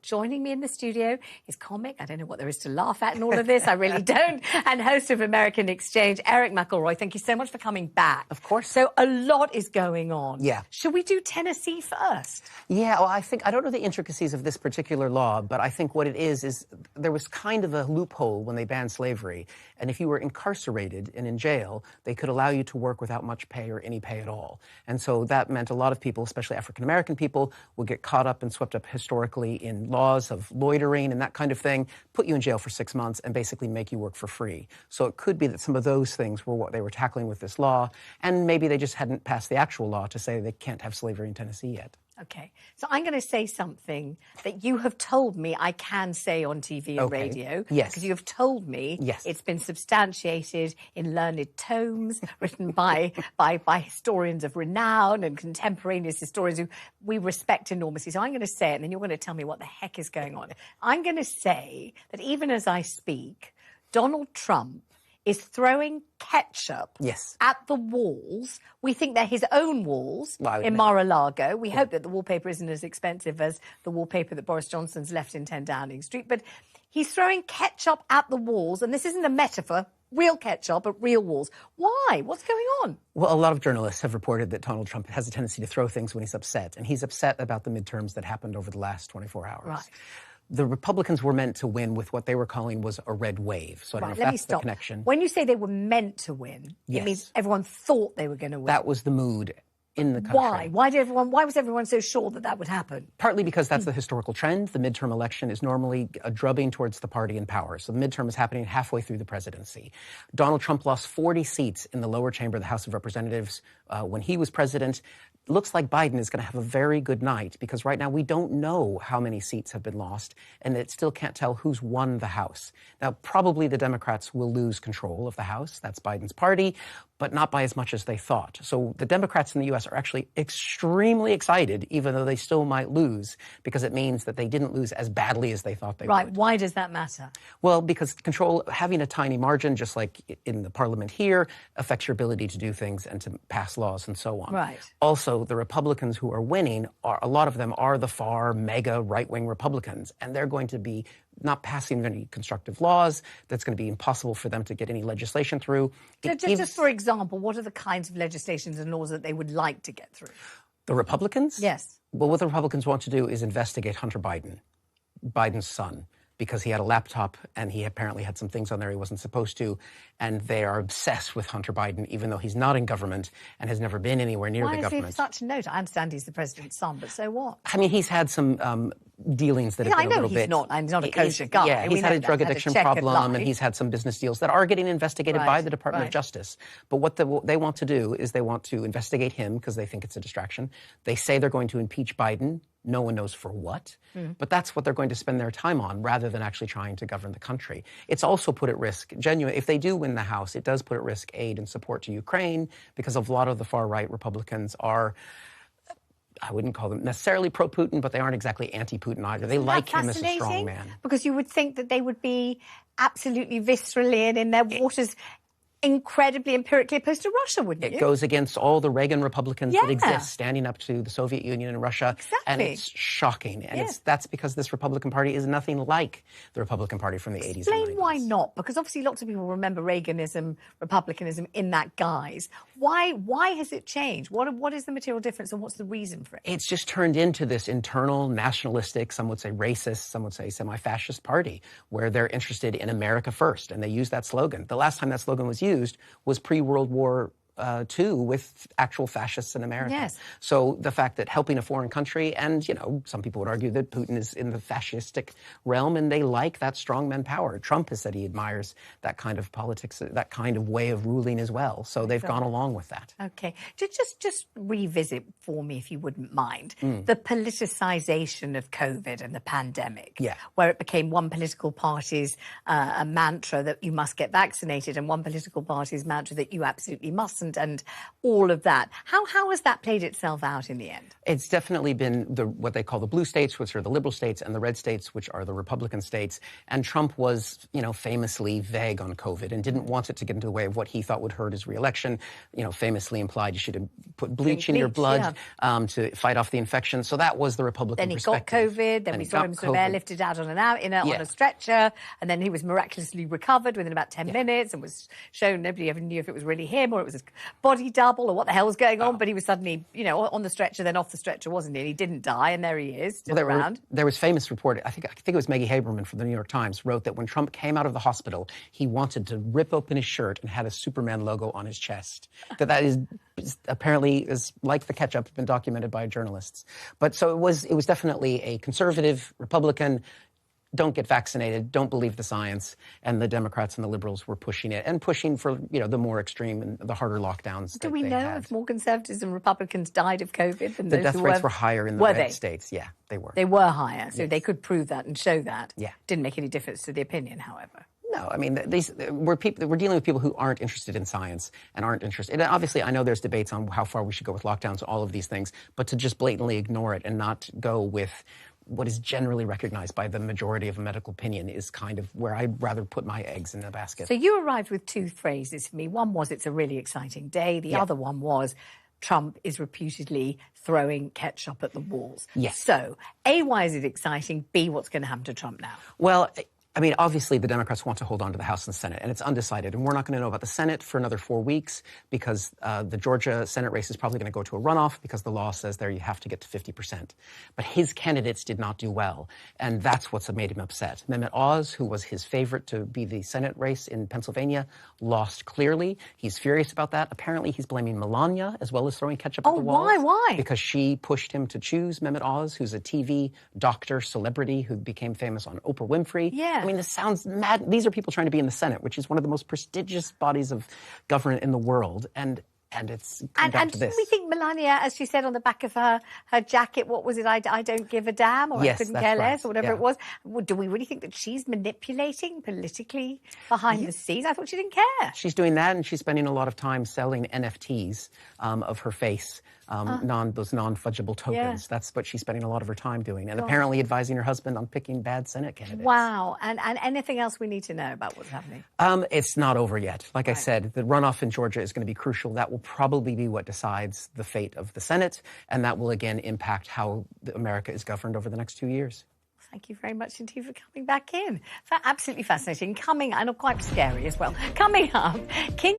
Joining me in the studio is comic, I don't know what there is to laugh at in all of this, I really don't, and host of American Exchange, Eric McElroy. Thank you so much for coming back. Of course. So a lot is going on. Yeah. Should we do Tennessee first? Yeah, well, I don't know the intricacies of this particular law, but I think what it is there was kind of a loophole when they banned slavery. And if you were incarcerated and in jail, they could allow you to work without much pay or any pay at all. And so that meant a lot of people, especially African-American people, would get caught up and swept up historically in laws of loitering and that kind of thing, put you in jail for 6 months and basically make you work for free. So it could be that some of those things were what they were tackling with this law, and maybe they just hadn't passed the actual law to say they can't have slavery in Tennessee yet. Okay, so I'm going to say something that you have told me I can say on TV and radio. Yes. Because you have told me it's been substantiated in learned tomes written by historians of renown and contemporaneous historians who we respect enormously. So I'm going to say it, and then you're going to tell me what the heck is going on. I'm going to say that even as I speak, Donald Trump is throwing ketchup at the walls. We think they're his own walls in Mar-a-Lago. We hope that the wallpaper isn't as expensive as the wallpaper that Boris Johnson's left in 10 Downing Street. But he's throwing ketchup at the walls, and this isn't a metaphor, real ketchup at real walls. Why? What's going on? Well, a lot of journalists have reported that Donald Trump has a tendency to throw things when he's upset, and he's upset about the midterms that happened over the last 24 hours. Right. The Republicans were meant to win with what they were calling was a red wave. So I don't know if that's the connection. When you say they were meant to win, it means everyone thought they were going to win. That was the mood in the country. Why? Why was everyone so sure that that would happen? Partly because that's the historical trend. The midterm election is normally a drubbing towards the party in power. So the midterm is happening halfway through the presidency. Donald Trump lost 40 seats in the lower chamber of the House of Representatives when he was president. Looks like Biden is going to have a very good night because right now we don't know how many seats have been lost, and it still can't tell who's won the House. Now, probably the Democrats will lose control of the House. That's Biden's party, but not by as much as they thought. So the Democrats in the U.S. are actually extremely excited, even though they still might lose, because it means that they didn't lose as badly as they thought they would. Right. Why does that matter? Well, because control, having a tiny margin, just like in the parliament here, affects your ability to do things and to pass laws and so on. Right. Also, the Republicans who are winning, a lot of them are the far mega right-wing Republicans, and they're going to be not passing any constructive laws. That's going to be impossible for them to get any legislation through. Just for example, what are the kinds of legislations and laws that they would like to get through? The Republicans? Yes. Well, what the Republicans want to do is investigate Hunter Biden, Biden's son, because he had a laptop and he apparently had some things on there he wasn't supposed to. And they are obsessed with Hunter Biden, even though he's not in government and has never been anywhere near the government. Why is he such a note? I understand he's the president's son, but so what? I mean, he's had some dealings that have been a little bit... he's not a kosher guy. Yeah, he's had a drug addiction problem, and he's had some business deals that are getting investigated by the Department of Justice. But what they want to do is they want to investigate him because they think it's a distraction. They say they're going to impeach Biden. No one knows for what, but that's what they're going to spend their time on rather than actually trying to govern the country. It's also put at risk, if they do win the House, it does put at risk aid and support to Ukraine because a lot of the far-right Republicans are, I wouldn't call them necessarily pro-Putin, but they aren't exactly anti-Putin either. They like him as a strong man. Because you would think that they would be absolutely viscerally and in their waters incredibly empirically opposed to Russia, wouldn't you? It goes against all the Reagan Republicans that exist, standing up to the Soviet Union and Russia. Exactly. And it's shocking. And that's because this Republican Party is nothing like the Republican Party from the 80s and 90s. Explain why not? Because obviously lots of people remember Reaganism, Republicanism in that guise. Why has it changed? What is the material difference and what's the reason for it? It's just turned into this internal, nationalistic, some would say racist, some would say semi-fascist party, where they're interested in America first. And they use that slogan. The last time that slogan was used was pre-World War II with actual fascists in America. Yes. So the fact that helping a foreign country, and, some people would argue that Putin is in the fascistic realm and they like that strongman power. Trump has said he admires that kind of politics, that kind of way of ruling as well. So they've gone along with that. Okay. Just revisit for me, if you wouldn't mind, the politicization of COVID and the pandemic, where it became one political party's a mantra that you must get vaccinated and one political party's mantra that you absolutely mustn't. and all of that. How has that played itself out in the end? It's definitely been what they call the blue states, which are the liberal states, and the red states, which are the Republican states. And Trump was, famously vague on COVID and didn't want it to get into the way of what he thought would hurt his reelection. Famously implied you should have put bleach in your blood to fight off the infection. So that was the Republican perspective. Then he got COVID. Then we saw him sort of airlifted out on a stretcher, and then he was miraculously recovered within about 10 minutes and was shown. Nobody ever knew if it was really him or it was his body double or what the hell was going on. But he was suddenly, on the stretcher, then off the stretcher, wasn't he? And he didn't die, and there he is, still around. There was famous report. I think it was Maggie Haberman from the New York Times wrote that when Trump came out of the hospital, he wanted to rip open his shirt and had a Superman logo on his chest. That is apparently is like the ketchup, been documented by journalists. But so it was definitely a conservative Republican. Don't get vaccinated, don't believe the science, and the Democrats and the liberals were pushing it and pushing for, the more extreme and the harder lockdowns. Do we know if more conservatives and Republicans died of COVID than the those death rates were higher in the red states? Yeah, they were. They were higher, so they could prove that and show that. Yeah. Didn't make any difference to the opinion, however. No, I mean, we're dealing with people who aren't interested in science and aren't interested. And obviously, I know there's debates on how far we should go with lockdowns, all of these things, but to just blatantly ignore it and not go with what is generally recognized by the majority of medical opinion is kind of where I'd rather put my eggs in the basket. So you arrived with two phrases for me. One was, it's a really exciting day. The other one was, Trump is reputedly throwing ketchup at the walls. Yes. So, A, why is it exciting? B, what's going to happen to Trump now? Well, I mean, obviously, the Democrats want to hold on to the House and Senate, and it's undecided. And we're not going to know about the Senate for another 4 weeks because the Georgia Senate race is probably going to go to a runoff because the law says there you have to get to 50%. But his candidates did not do well, and that's what's made him upset. Mehmet Oz, who was his favorite to be the Senate race in Pennsylvania, lost clearly. He's furious about that. Apparently, he's blaming Melania as well as throwing ketchup at the walls. Oh, why? Because she pushed him to choose Mehmet Oz, who's a TV doctor celebrity who became famous on Oprah Winfrey. Yeah. I mean, this sounds mad. These are people trying to be in the Senate, which is one of the most prestigious bodies of government in the world. And it's come down to this. And do we think Melania, as she said on the back of her jacket, what was it, I don't give a damn, or yes, I couldn't care less, right. or whatever it was, do we really think that she's manipulating politically behind the scenes? I thought she didn't care. She's doing that, and she's spending a lot of time selling NFTs of her face, those non-fungible tokens. Yeah. That's what she's spending a lot of her time doing, and apparently advising her husband on picking bad Senate candidates. Wow. And anything else we need to know about what's happening? It's not over yet. Like I said, the runoff in Georgia is going to be crucial. That will probably be what decides the fate of the Senate, and that will again impact how America is governed over the next 2 years. Thank you very much indeed for coming back in. Absolutely fascinating. And quite scary as well. Coming up, King